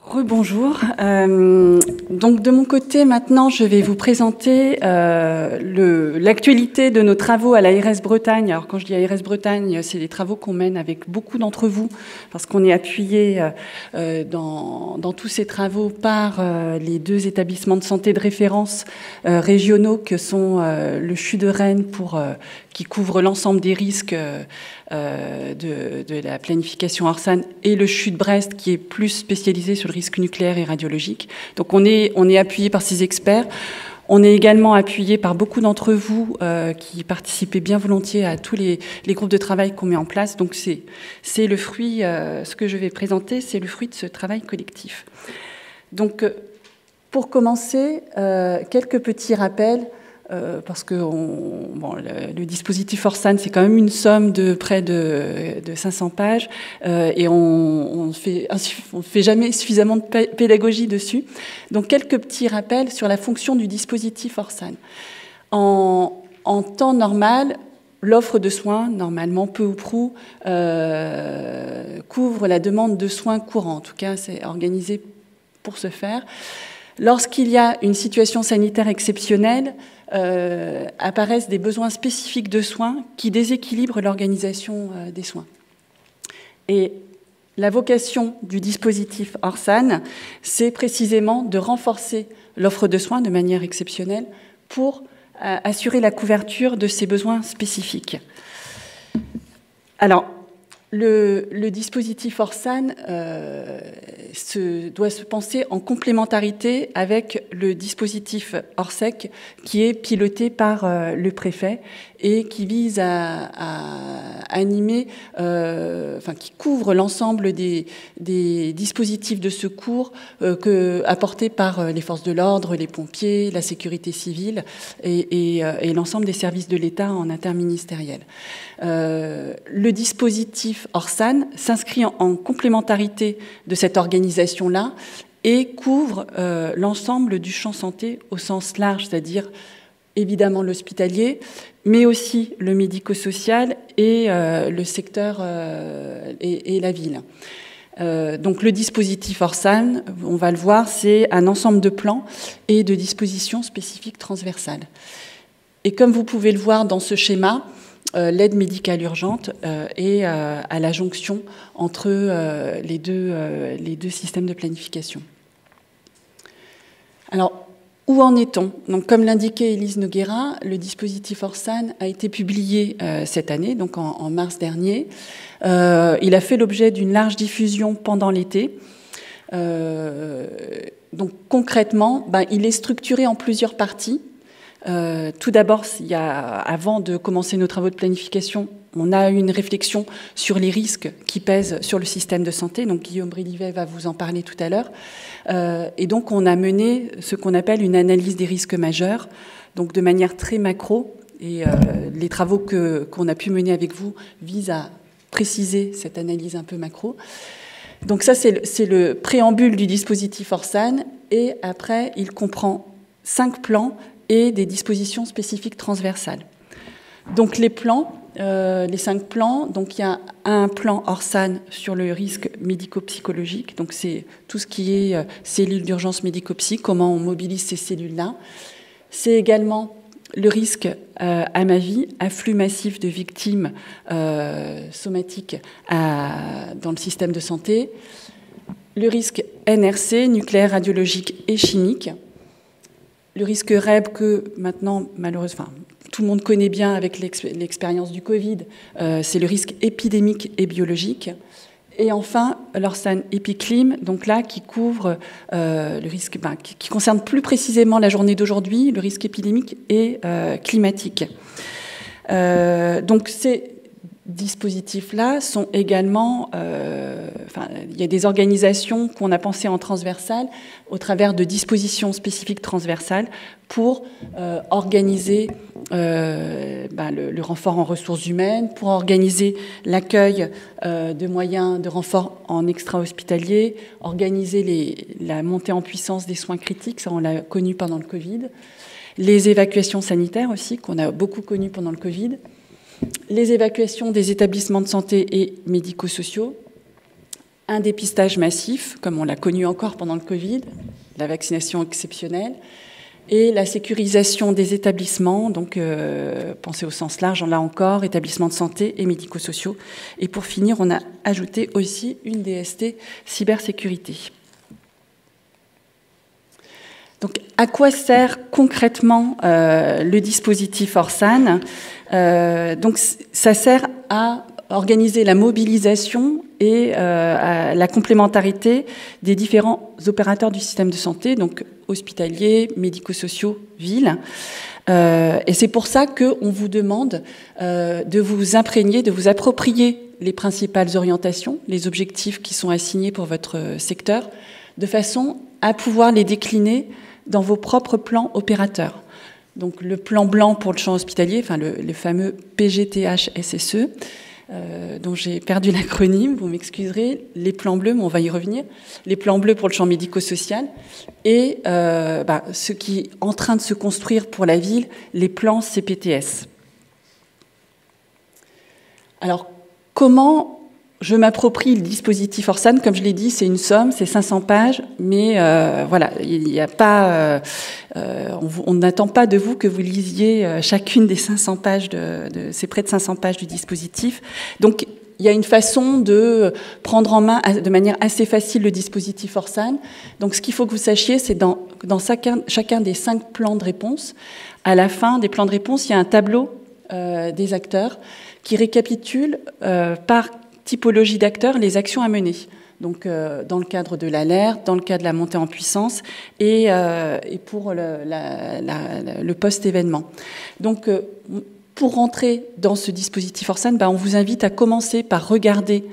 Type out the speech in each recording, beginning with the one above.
Rebonjour. Donc de mon côté, maintenant, je vais vous présenter l'actualité de nos travaux à l'ARS Bretagne. Alors quand je dis ARS Bretagne, c'est des travaux qu'on mène avec beaucoup d'entre vous, parce qu'on est appuyé dans tous ces travaux par les deux établissements de santé de référence régionaux que sont le CHU de Rennes qui couvre l'ensemble des risques de la planification Orsan, et le CHU de Brest qui est plus spécialisé sur le risque nucléaire et radiologique. Donc on est appuyé par ces experts. On est également appuyé par beaucoup d'entre vous qui participez bien volontiers à tous les groupes de travail qu'on met en place. Donc c'est le fruit, ce que je vais présenter, c'est le fruit de ce travail collectif. Donc pour commencer, quelques petits rappels. Parce que le dispositif Orsan, c'est quand même une somme de près de 500 pages et on fait jamais suffisamment de pédagogie dessus. Donc quelques petits rappels sur la fonction du dispositif Orsan. En temps normal, l'offre de soins, normalement peu ou prou, couvre la demande de soins courants. En tout cas, c'est organisé pour ce faire. Lorsqu'il y a une situation sanitaire exceptionnelle, apparaissent des besoins spécifiques de soins qui déséquilibrent l'organisation des soins. Et la vocation du dispositif Orsan, c'est précisément de renforcer l'offre de soins de manière exceptionnelle pour assurer la couverture de ces besoins spécifiques. Alors, le dispositif Orsan doit se penser en complémentarité avec le dispositif Orsec qui est piloté par le préfet et qui vise à animer, qui couvre l'ensemble des dispositifs de secours apportés par les forces de l'ordre, les pompiers, la sécurité civile et l'ensemble des services de l'État en interministériel. Le dispositif Orsan s'inscrit en complémentarité de cette organisation-là et couvre l'ensemble du champ santé au sens large, c'est-à-dire évidemment l'hospitalier, mais aussi le médico-social et le secteur et la ville. Donc le dispositif Orsan, on va le voir, c'est un ensemble de plans et de dispositions spécifiques transversales. Et comme vous pouvez le voir dans ce schéma, l'aide médicale urgente est à la jonction entre les deux systèmes de planification. Alors, où en est-on? Donc, comme l'indiquait Élise Noguera, le dispositif Orsan a été publié cette année, donc en mars dernier. Il a fait l'objet d'une large diffusion pendant l'été. Donc, concrètement, il est structuré en plusieurs parties. Tout d'abord, avant de commencer nos travaux de planification, on a eu une réflexion sur les risques qui pèsent sur le système de santé. Donc Guillaume Bridivet va vous en parler tout à l'heure. Et donc on a mené ce qu'on appelle une analyse des risques majeurs, donc de manière très macro. Et les travaux qu'on a pu mener avec vous visent à préciser cette analyse un peu macro. Donc ça, c'est le préambule du dispositif Orsan. Et après, il comprend 5 plans et des dispositions spécifiques transversales. Donc les plans, les 5 plans, donc il y a un plan Orsan sur le risque médico-psychologique, donc c'est tout ce qui est cellules d'urgence médico-psy, comment on mobilise ces cellules-là. C'est également le risque à ma vie, afflux massif de victimes somatiques dans le système de santé, le risque NRC, nucléaire, radiologique et chimique, le risque REB que maintenant, malheureusement, tout le monde connaît bien avec l'expérience du Covid, c'est le risque épidémique et biologique. Et enfin, l'Orsan Epiclim, donc là, qui couvre le risque, qui concerne plus précisément la journée d'aujourd'hui, le risque épidémique et climatique. Donc ces dispositifs-là sont également, il y a des organisations qu'on a pensées en transversal au travers de dispositions spécifiques transversales pour organiser le renfort en ressources humaines, pour organiser l'accueil de moyens de renfort en extra-hospitalier, organiser la montée en puissance des soins critiques, ça on l'a connu pendant le Covid, les évacuations sanitaires aussi, qu'on a beaucoup connues pendant le Covid, les évacuations des établissements de santé et médico-sociaux, un dépistage massif, comme on l'a connu encore pendant le Covid, la vaccination exceptionnelle, et la sécurisation des établissements, donc pensez au sens large, là encore, établissements de santé et médico-sociaux. Et pour finir, on a ajouté aussi une DST cybersécurité. Donc, à quoi sert concrètement le dispositif Orsan? Donc, ça sert à organiser la mobilisation et la complémentarité des différents opérateurs du système de santé, donc hospitaliers, médico-sociaux, villes. Et c'est pour ça qu'on vous demande de vous imprégner, de vous approprier les principales orientations, les objectifs qui sont assignés pour votre secteur, de façon à pouvoir les décliner dans vos propres plans opérateurs. Donc le plan blanc pour le champ hospitalier, enfin le fameux PGTH-SSE, dont j'ai perdu l'acronyme, vous m'excuserez, les plans bleus, mais on va y revenir, les plans bleus pour le champ médico-social, et ce qui est en train de se construire pour la ville, les plans CPTS. Alors, comment je m'approprie le dispositif Orsan? Comme je l'ai dit, c'est une somme, c'est 500 pages, mais voilà, il n'y a pas, on n'attend pas de vous que vous lisiez chacune des 500 pages c'est près de 500 pages du dispositif. Donc, il y a une façon de prendre en main de manière assez facile le dispositif Orsan. Donc, ce qu'il faut que vous sachiez, c'est dans chacun des 5 plans de réponse, à la fin des plans de réponse, il y a un tableau des acteurs qui récapitule par typologie d'acteurs, les actions à mener. Donc, dans le cadre de l'alerte, dans le cadre de la montée en puissance et pour le post-événement. Donc, pour rentrer dans ce dispositif Orsan, on vous invite à commencer par regarder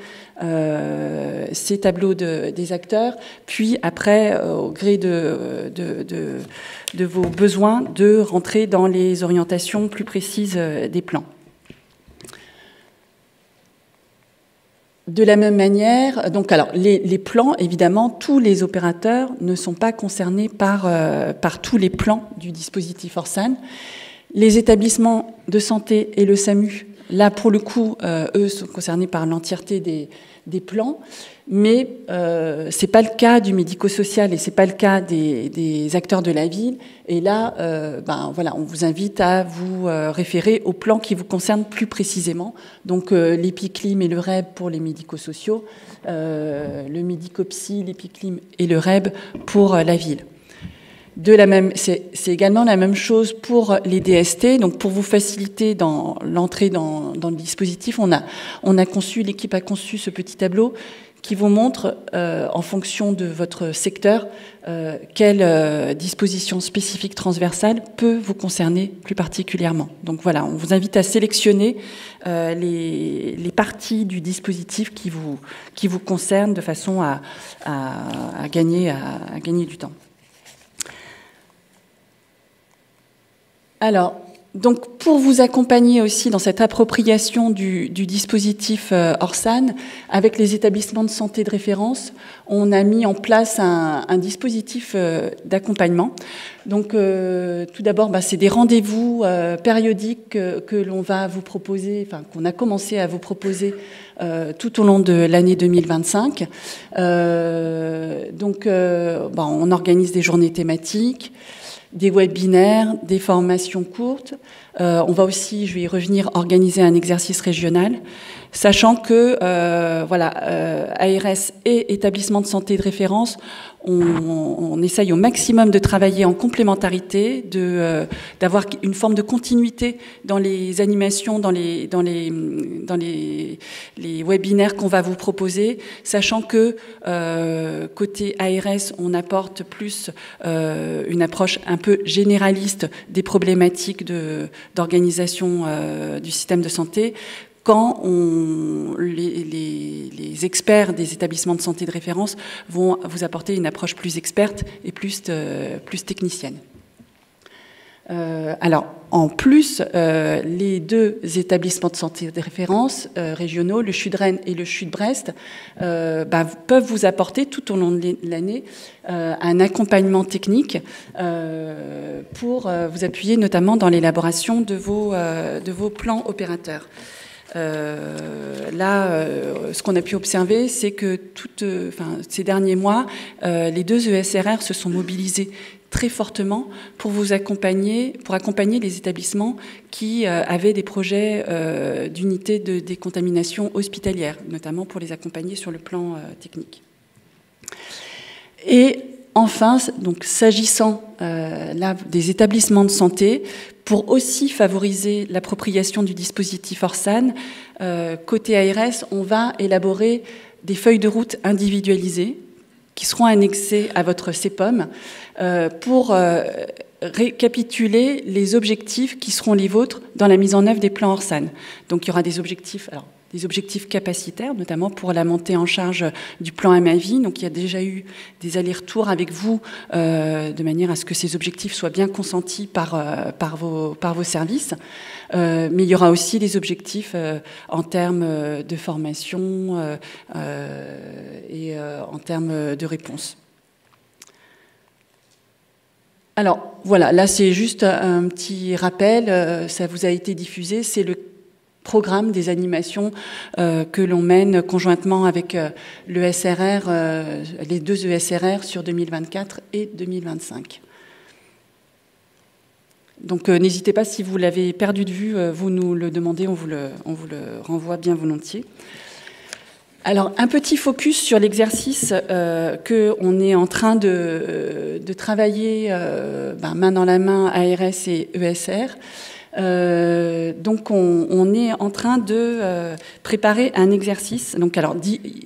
ces tableaux des acteurs, puis après, au gré de vos besoins, de rentrer dans les orientations plus précises des plans. De la même manière, donc alors les plans, évidemment, tous les opérateurs ne sont pas concernés par tous les plans du dispositif Orsan. Les établissements de santé et le SAMU, là pour le coup, eux sont concernés par l'entièreté des plans, mais c'est pas le cas du médico-social et c'est pas le cas des acteurs de la ville. Et là, voilà, on vous invite à vous référer aux plans qui vous concernent plus précisément. Donc l'EpiClim et le REB pour les médico-sociaux, le médico-psy, l'EpiClim et le REB pour la ville. C'est également la même chose pour les DST. Donc, pour vous faciliter dans l'entrée dans le dispositif, l'équipe a conçu ce petit tableau qui vous montre, en fonction de votre secteur, quelle disposition spécifique transversale peut vous concerner plus particulièrement. Donc voilà, on vous invite à sélectionner les parties du dispositif qui vous concernent de façon à gagner du temps. Alors, donc pour vous accompagner aussi dans cette appropriation du dispositif Orsan, avec les établissements de santé de référence, on a mis en place un dispositif d'accompagnement. Donc tout d'abord, c'est des rendez-vous périodiques que l'on va vous proposer, enfin qu'on a commencé à vous proposer tout au long de l'année 2025. On organise des journées thématiques, des webinaires, des formations courtes. On va aussi, je vais y revenir, organiser un exercice régional, sachant que ARS et établissements de santé de référence, on essaye au maximum de travailler en complémentarité, d'avoir une forme de continuité dans les animations, dans les webinaires qu'on va vous proposer, sachant que côté ARS, on apporte plus une approche un peu généraliste des problématiques d'organisation du système de santé, quand les experts des établissements de santé de référence vont vous apporter une approche plus experte et plus technicienne. Alors, en plus, les deux établissements de santé de référence régionaux, le CHU de Rennes et le CHU de Brest, peuvent vous apporter tout au long de l'année un accompagnement technique pour vous appuyer notamment dans l'élaboration de vos plans opérateurs. Là, ce qu'on a pu observer, c'est que ces derniers mois, les deux ESRR se sont mobilisés très fortement pour vous accompagner, pour accompagner les établissements qui avaient des projets d'unités de décontamination hospitalière, notamment pour les accompagner sur le plan technique. Et enfin, donc s'agissant là des établissements de santé, pour aussi favoriser l'appropriation du dispositif Orsan, côté ARS, on va élaborer des feuilles de route individualisées qui seront annexées à votre CEPOM pour récapituler les objectifs qui seront les vôtres dans la mise en œuvre des plans Orsan. Donc il y aura des objectifs, des objectifs capacitaires, notamment pour la montée en charge du plan à ma vie. Donc il y a déjà eu des allers-retours avec vous de manière à ce que ces objectifs soient bien consentis par vos services. Mais il y aura aussi des objectifs en termes de formation et en termes de réponse. Alors voilà, là c'est juste un petit rappel, ça vous a été diffusé, c'est le programme des animations que l'on mène conjointement avec le SRR, les deux ESRR sur 2024 et 2025. Donc n'hésitez pas, si vous l'avez perdu de vue, vous nous le demandez, on vous le renvoie bien volontiers. Alors, un petit focus sur l'exercice qu'on est en train de travailler main dans la main ARS et ESR. Donc, on est en train de préparer un exercice. Donc, alors,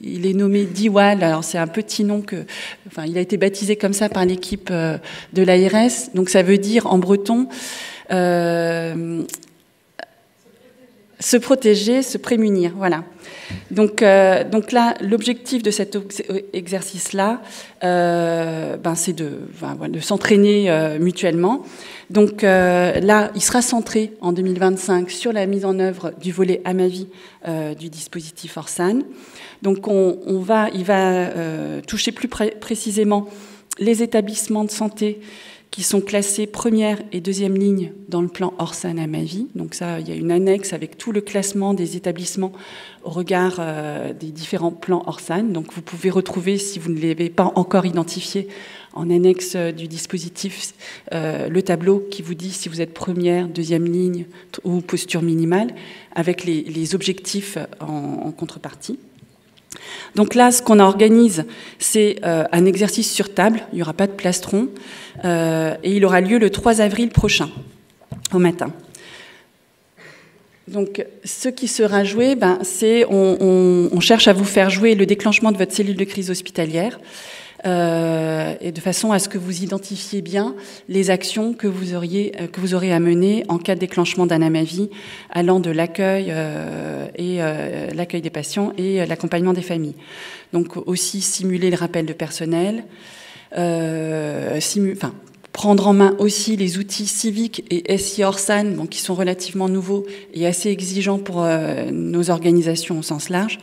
il est nommé DIWAL. Alors, c'est un petit nom il a été baptisé comme ça par l'équipe de l'ARS. Donc, ça veut dire en breton se protéger, se prémunir. Voilà. Donc là, l'objectif de cet exercice-là, c'est de s'entraîner mutuellement. Donc là, il sera centré en 2025 sur la mise en œuvre du volet à ma vie du dispositif Orsan. Donc il va toucher plus précisément les établissements de santé qui sont classés première et deuxième ligne dans le plan Orsan à ma vie. Donc ça, il y a une annexe avec tout le classement des établissements au regard des différents plans Orsan. Donc vous pouvez retrouver, si vous ne l'avez pas encore identifié, en annexe du dispositif, le tableau qui vous dit si vous êtes première, deuxième ligne ou posture minimale, avec les objectifs en contrepartie. Donc là, ce qu'on organise, c'est un exercice sur table. Il n'y aura pas de plastron. Et il aura lieu le 3 avril prochain, au matin. Donc, ce qui sera joué, c'est on cherche à vous faire jouer le déclenchement de votre cellule de crise hospitalière et de façon à ce que vous identifiez bien les actions que vous aurez à mener en cas de déclenchement d'un AMAVI, allant de l'accueil l'accueil des patients et l'accompagnement des familles. Donc aussi simuler le rappel de personnel, prendre en main aussi les outils civiques et SI Orsan, qui sont relativement nouveaux et assez exigeants pour nos organisations au sens large.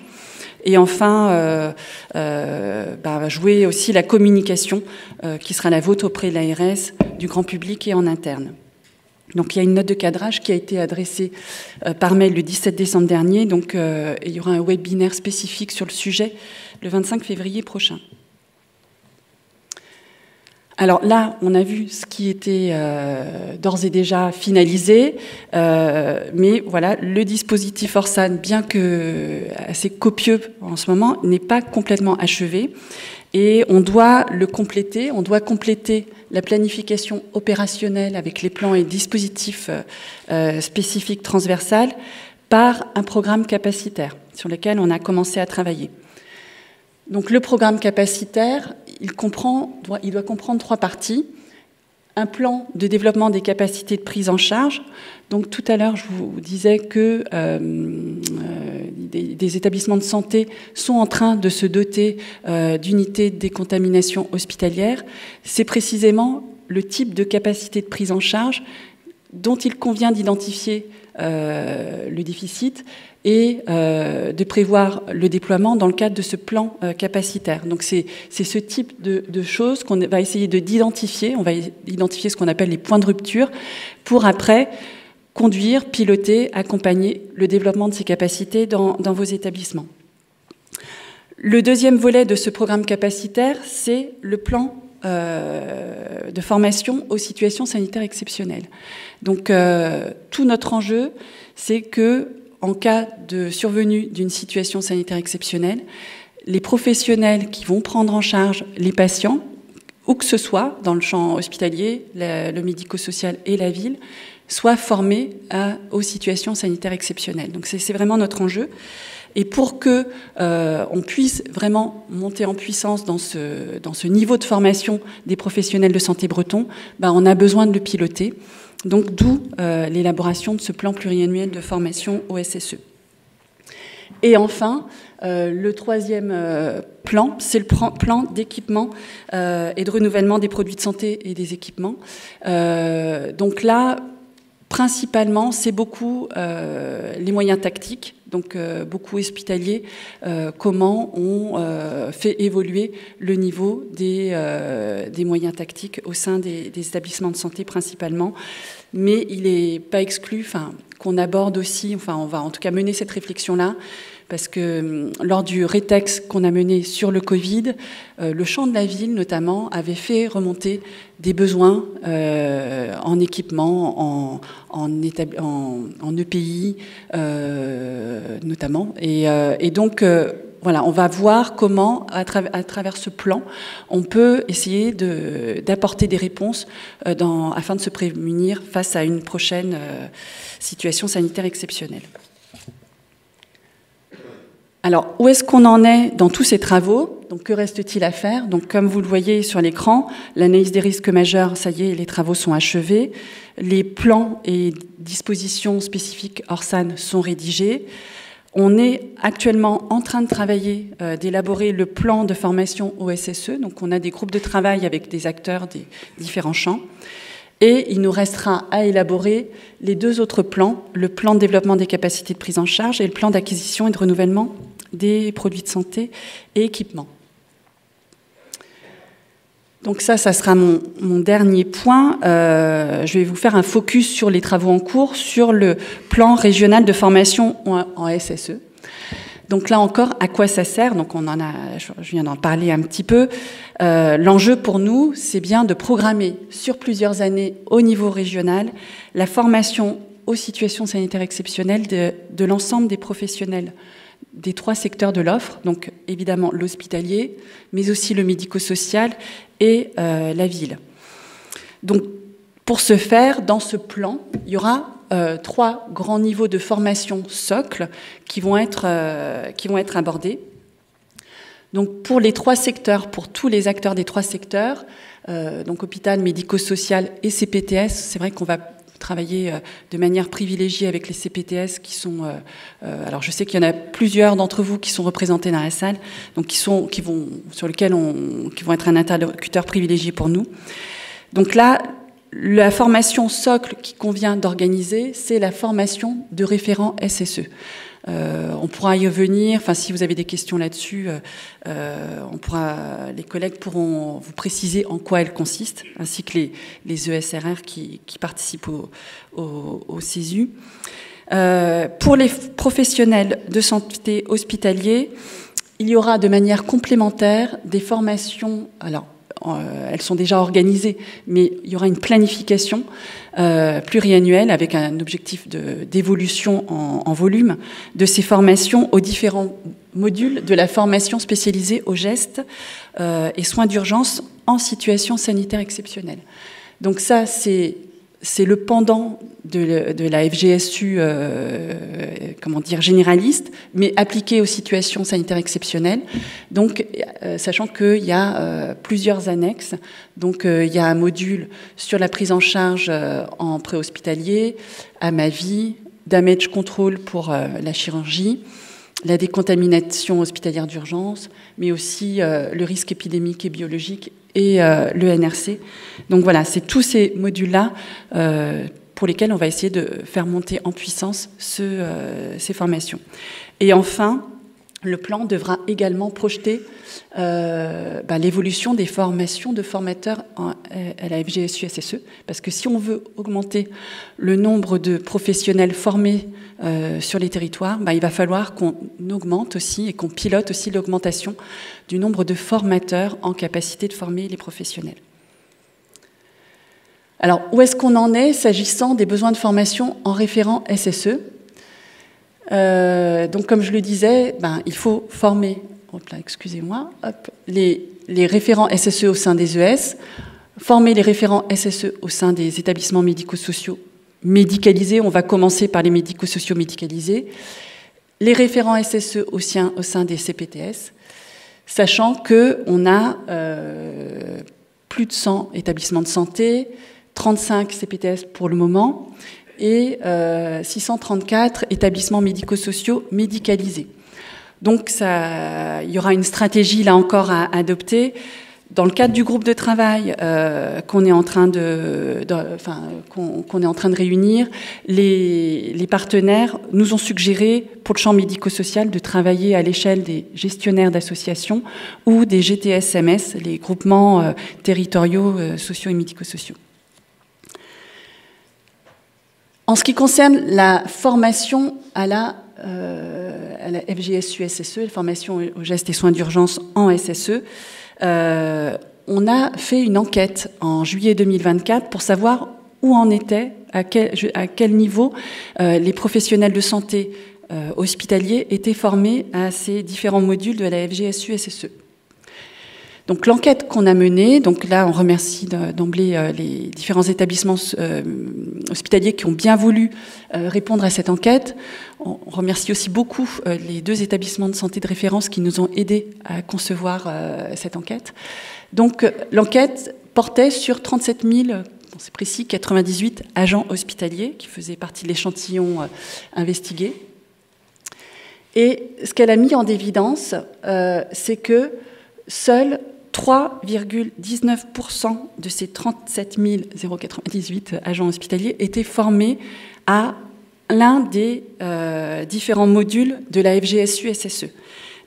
Et enfin, jouer aussi la communication qui sera la vôtre auprès de l'ARS, du grand public et en interne. Donc il y a une note de cadrage qui a été adressée par mail le 17 décembre dernier. Donc il y aura un webinaire spécifique sur le sujet le 25 février prochain. Alors là, on a vu ce qui était d'ores et déjà finalisé, mais voilà, le dispositif Orsan, bien que assez copieux en ce moment, n'est pas complètement achevé et on doit le compléter. On doit compléter la planification opérationnelle avec les plans et dispositifs spécifiques transversales par un programme capacitaire sur lequel on a commencé à travailler. Donc le programme capacitaire, il doit comprendre 3 parties. Un plan de développement des capacités de prise en charge. Donc tout à l'heure, je vous disais que des établissements de santé sont en train de se doter d'unités de décontamination hospitalière. C'est précisément le type de capacité de prise en charge dont il convient d'identifier le déficit et de prévoir le déploiement dans le cadre de ce plan capacitaire. Donc c'est ce type de choses qu'on va essayer d'identifier. On va identifier ce qu'on appelle les points de rupture pour après conduire, piloter, accompagner le développement de ces capacités dans vos établissements. Le deuxième volet de ce programme capacitaire, c'est le plan de formation aux situations sanitaires exceptionnelles. Donc, tout notre enjeu, c'est que, en cas de survenue d'une situation sanitaire exceptionnelle, les professionnels qui vont prendre en charge les patients, où que ce soit, dans le champ hospitalier, le médico-social et la ville, soient formés aux situations sanitaires exceptionnelles. Donc, c'est vraiment notre enjeu. Et pour que on puisse vraiment monter en puissance dans ce niveau de formation des professionnels de santé bretons, on a besoin de le piloter. Donc d'où l'élaboration de ce plan pluriannuel de formation au SSE. Et enfin, le troisième plan, c'est le plan d'équipement et de renouvellement des produits de santé et des équipements. Donc là, principalement, c'est beaucoup les moyens tactiques, donc beaucoup hospitaliers, comment on fait évoluer le niveau des moyens tactiques au sein des établissements de santé principalement. Mais il n'est pas exclu qu'on aborde aussi, on va en tout cas mener cette réflexion-là, parce que lors du rétex qu'on a mené sur le Covid, le champ de la ville notamment avait fait remonter des besoins en équipement, en EPI notamment. Et donc, voilà, on va voir comment, à travers ce plan, on peut essayer d'apporter des réponses afin de se prémunir face à une prochaine situation sanitaire exceptionnelle. Alors, où est-ce qu'on en est dans tous ces travaux? Donc, que reste-t-il à faire? Donc, comme vous le voyez sur l'écran, l'analyse des risques majeurs, ça y est, les travaux sont achevés. Les plans et dispositions spécifiques ORSAN sont rédigés. On est actuellement en train de travailler, d'élaborer le plan de formation au SSE. Donc, on a des groupes de travail avec des acteurs des différents champs. Et il nous restera à élaborer les deux autres plans, le plan de développement des capacités de prise en charge et le plan d'acquisition et de renouvellement des produits de santé et équipements. Donc ça sera mon dernier point. Je vais vous faire un focus sur les travaux en cours, sur le plan régional de formation en SSE. Donc là encore, à quoi ça sert? Donc je viens d'en parler un petit peu. L'enjeu pour nous, c'est bien de programmer sur plusieurs années au niveau régional la formation aux situations sanitaires exceptionnelles de l'ensemble des professionnels des trois secteurs de l'offre, donc évidemment l'hospitalier, mais aussi le médico-social et la ville. Donc pour ce faire, dans ce plan, il y aura trois grands niveaux de formation socle qui vont être abordés. Donc pour les trois secteurs, pour tous les acteurs des trois secteurs, donc hôpital, médico-social et CPTS, c'est vrai qu'on va travailler de manière privilégiée avec les CPTS qui sont... alors je sais qu'il y en a plusieurs d'entre vous qui sont représentés dans la salle, donc qui vont être un interlocuteur privilégié pour nous. Donc là, la formation socle qui convient d'organiser, c'est la formation de référents SSE. On pourra y revenir, enfin si vous avez des questions là-dessus, les collègues pourront vous préciser en quoi elle consiste, ainsi que les ESRR qui participent au CESU. Pour les professionnels de santé hospitaliers, il y aura de manière complémentaire des formations, alors elles sont déjà organisées, mais il y aura une planification pluriannuelle avec un objectif d'évolution en volume de ces formations aux différents modules de la formation spécialisée aux gestes et soins d'urgence en situation sanitaire exceptionnelle. Donc ça, c'est le pendant de la FGSU, généraliste, mais appliqué aux situations sanitaires exceptionnelles. Donc, sachant qu'il y a plusieurs annexes. Donc, il y a un module sur la prise en charge en préhospitalier, à ma vie, damage control pour la chirurgie, la décontamination hospitalière d'urgence, mais aussi le risque épidémique et biologique et le NRC. Donc voilà, c'est tous ces modules-là pour lesquels on va essayer de faire monter en puissance ces formations. Et enfin, le plan devra également projeter l'évolution des formations de formateurs à la FGSU-SSE, parce que si on veut augmenter le nombre de professionnels formés sur les territoires, il va falloir qu'on augmente aussi et qu'on pilote aussi l'augmentation du nombre de formateurs en capacité de former les professionnels. Alors, où est-ce qu'on en est s'agissant des besoins de formation en référent SSE ? Donc, comme je le disais, il faut former, les référents SSE au sein des ES, former les référents SSE au sein des établissements médico-sociaux médicalisés. On va commencer par les médico-sociaux médicalisés, les référents SSE au sein des CPTS, sachant qu'on a plus de 100 établissements de santé, 35 CPTS pour le moment, et 634 établissements médico-sociaux médicalisés. Donc il y aura une stratégie là encore à adopter. Dans le cadre du groupe de travail qu'on est en train de réunir, les partenaires nous ont suggéré pour le champ médico-social de travailler à l'échelle des gestionnaires d'associations ou des GTSMS, les groupements territoriaux sociaux et médico-sociaux. En ce qui concerne la formation à la FGSU-SSE, la formation aux gestes et soins d'urgence en SSE, on a fait une enquête en juillet 2024 pour savoir où en était, à quel niveau les professionnels de santé hospitaliers étaient formés à ces différents modules de la FGSU-SSE. Donc l'enquête qu'on a menée, donc là on remercie d'emblée les différents établissements hospitaliers qui ont bien voulu répondre à cette enquête. On remercie aussi beaucoup les 2 établissements de santé de référence qui nous ont aidés à concevoir cette enquête. Donc l'enquête portait sur 37 000, c'est précis, 98 agents hospitaliers qui faisaient partie de l'échantillon investigué. Et ce qu'elle a mis en évidence, c'est que seuls 3,19% de ces 37 098 agents hospitaliers étaient formés à l'un des différents modules de la FGSU-SSE.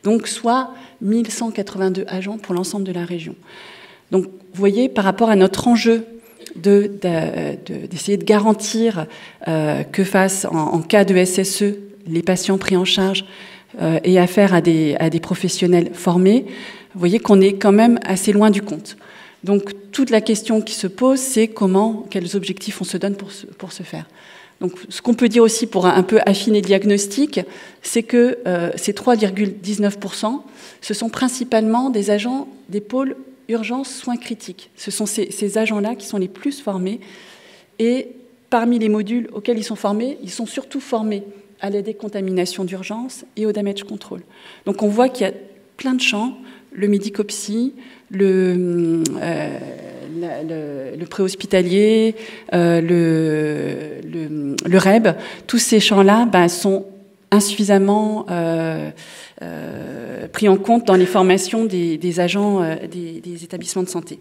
Donc, soit 1182 agents pour l'ensemble de la région. Donc, vous voyez, par rapport à notre enjeu d'essayer de garantir que face, en cas de SSE, les patients pris en charge aient affaire à des professionnels formés, vous voyez qu'on est quand même assez loin du compte. Donc, toute la question qui se pose, c'est quels objectifs on se donne pour ce faire. Donc, ce qu'on peut dire aussi pour un peu affiner le diagnostic, c'est que ces 3,19%, ce sont principalement des agents des pôles urgence soins critiques. Ce sont ces agents-là qui sont les plus formés. Et parmi les modules auxquels ils sont formés, ils sont surtout formés à la décontamination d'urgence et au damage control. Donc, on voit qu'il y a plein de champs, le médicopsie, le préhospitalier, le REB, tous ces champs-là sont insuffisamment pris en compte dans les formations des agents des établissements de santé.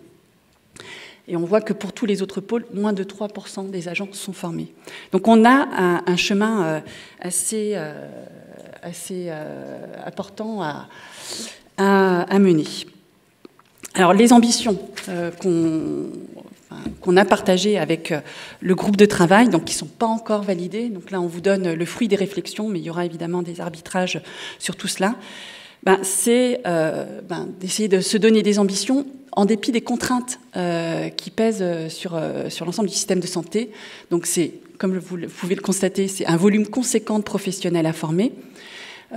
Et on voit que pour tous les autres pôles, moins de 3% des agents sont formés. Donc on a un chemin assez important à mener. Alors les ambitions qu'on a partagées avec le groupe de travail, donc qui ne sont pas encore validées, donc là on vous donne le fruit des réflexions, mais il y aura évidemment des arbitrages sur tout cela, c'est d'essayer de se donner des ambitions en dépit des contraintes qui pèsent sur l'ensemble du système de santé. Donc c'est, comme vous pouvez le constater, c'est un volume conséquent de professionnels à former,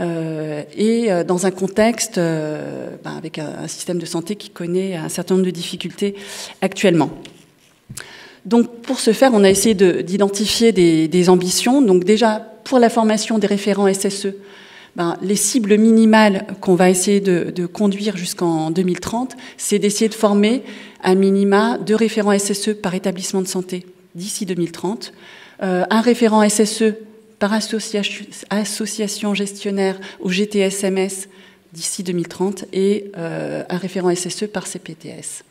et dans un contexte avec un système de santé qui connaît un certain nombre de difficultés actuellement. Donc pour ce faire, on a essayé d'identifier des ambitions. Donc déjà, pour la formation des référents SSE, les cibles minimales qu'on va essayer de conduire jusqu'en 2030, c'est d'essayer de former un minima 2 référents SSE par établissement de santé d'ici 2030, un référent SSE par association gestionnaire ou GTSMS d'ici 2030 et un référent SSE par CPTS.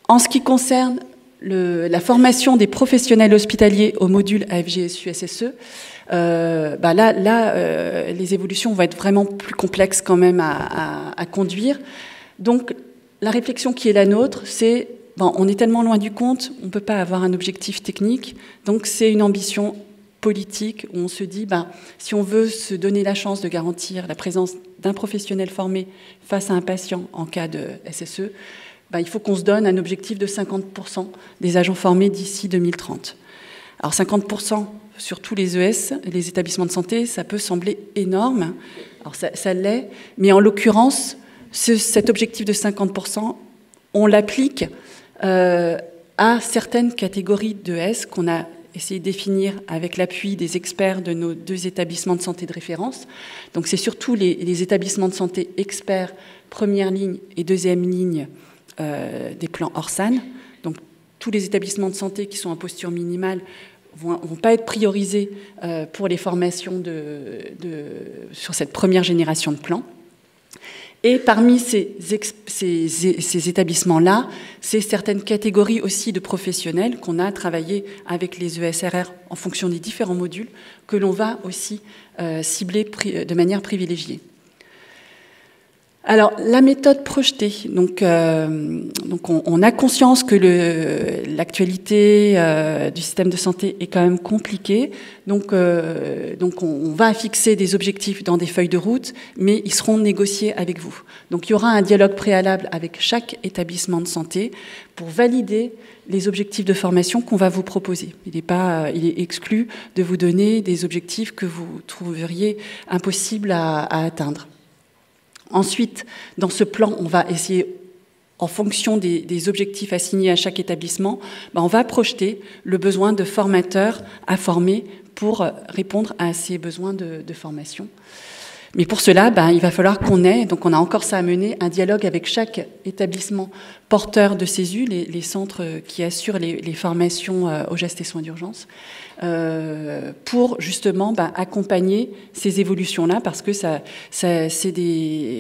En ce qui concerne la formation des professionnels hospitaliers au module AFGSU-SSE, les évolutions vont être vraiment plus complexes quand même à conduire. Donc, la réflexion qui est la nôtre, c'est, on est tellement loin du compte, on ne peut pas avoir un objectif technique, donc c'est une ambition politique où on se dit, si on veut se donner la chance de garantir la présence d'un professionnel formé face à un patient en cas de SSE, il faut qu'on se donne un objectif de 50% des agents formés d'ici 2030. Alors 50% sur tous les ES, les établissements de santé, ça peut sembler énorme, alors ça l'est, mais en l'occurrence, cet objectif de 50%, on l'applique à certaines catégories d'ES qu'on a essayé de définir avec l'appui des experts de nos 2 établissements de santé de référence. Donc c'est surtout les établissements de santé experts, première ligne et deuxième ligne des plans Orsan. Donc tous les établissements de santé qui sont en posture minimale vont pas être priorisés pour les formations sur cette première génération de plans. Et parmi ces établissements-là, c'est certaines catégories aussi de professionnels qu'on a travaillé avec les ESRR en fonction des différents modules que l'on va aussi cibler de manière privilégiée. Alors, la méthode projetée. Donc on a conscience que l'actualité du système de santé est quand même compliquée. Donc on va fixer des objectifs dans des feuilles de route, mais ils seront négociés avec vous. Donc il y aura un dialogue préalable avec chaque établissement de santé pour valider les objectifs de formation qu'on va vous proposer. Il est exclu de vous donner des objectifs que vous trouveriez impossibles à atteindre. Ensuite, dans ce plan, on va essayer, en fonction des objectifs assignés à chaque établissement, on va projeter le besoin de formateurs à former pour répondre à ces besoins de formation. Mais pour cela, il va falloir qu'on ait, donc on a encore ça à mener, un dialogue avec chaque établissement porteur de CESU, les centres qui assurent les formations aux gestes et soins d'urgence, pour justement accompagner ces évolutions-là, parce que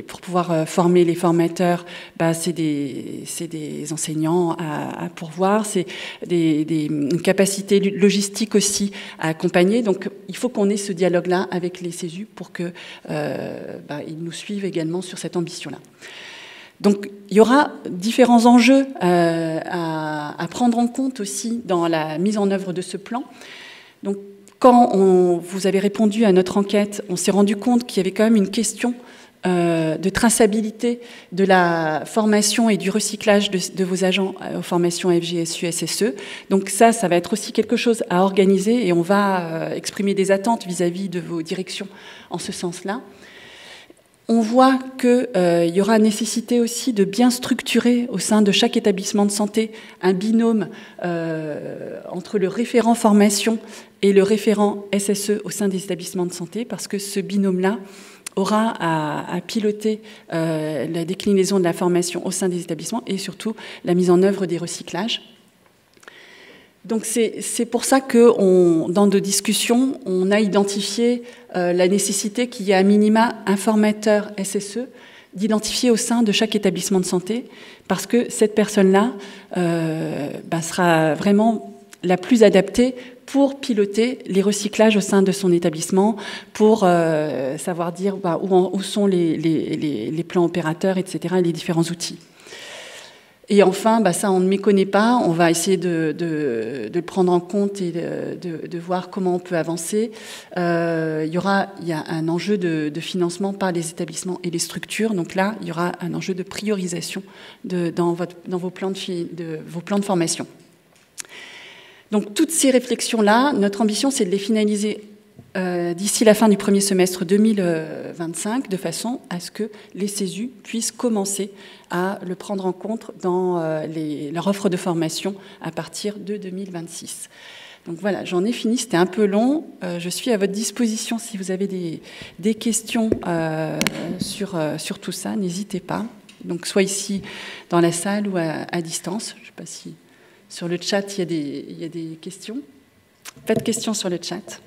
pour pouvoir former les formateurs, c'est des enseignants à pourvoir, c'est une capacité logistique aussi à accompagner. Donc il faut qu'on ait ce dialogue-là avec les CESU pour que ils nous suivent également sur cette ambition-là. Donc, il y aura différents enjeux à prendre en compte aussi dans la mise en œuvre de ce plan. Donc, quand vous avez répondu à notre enquête, on s'est rendu compte qu'il y avait quand même une question de traçabilité de la formation et du recyclage de vos agents aux formations FGSU, SSE. Donc ça va être aussi quelque chose à organiser et on va exprimer des attentes vis-à-vis de vos directions en ce sens-là. On voit qu'il y aura nécessité aussi de bien structurer au sein de chaque établissement de santé un binôme entre le référent formation et le référent SSE au sein des établissements de santé, parce que ce binôme-là aura à piloter la déclinaison de la formation au sein des établissements et surtout la mise en œuvre des recyclages. Donc c'est pour ça que dans nos discussions, on a identifié la nécessité qu'il y ait à minima un formateur SSE d'identifier au sein de chaque établissement de santé, parce que cette personne-là sera vraiment la plus adaptée pour piloter les recyclages au sein de son établissement, pour savoir dire où sont les plans opérateurs, etc., et les différents outils. Et enfin, ça on ne méconnaît pas, on va essayer de le prendre en compte et de voir comment on peut avancer. Il y a un enjeu de financement par les établissements et les structures, donc là il y aura un enjeu de priorisation dans vos plans de formation. Donc toutes ces réflexions-là, notre ambition c'est de les finaliser d'ici la fin du premier semestre 2025, de façon à ce que les CESU puissent commencer à le prendre en compte dans leur offre de formation à partir de 2026. Donc voilà, j'en ai fini, c'était un peu long. Je suis à votre disposition si vous avez des questions sur tout ça, n'hésitez pas. Donc soit ici dans la salle ou à distance. Je ne sais pas si sur le chat il y a des questions. Pas de questions sur le chat.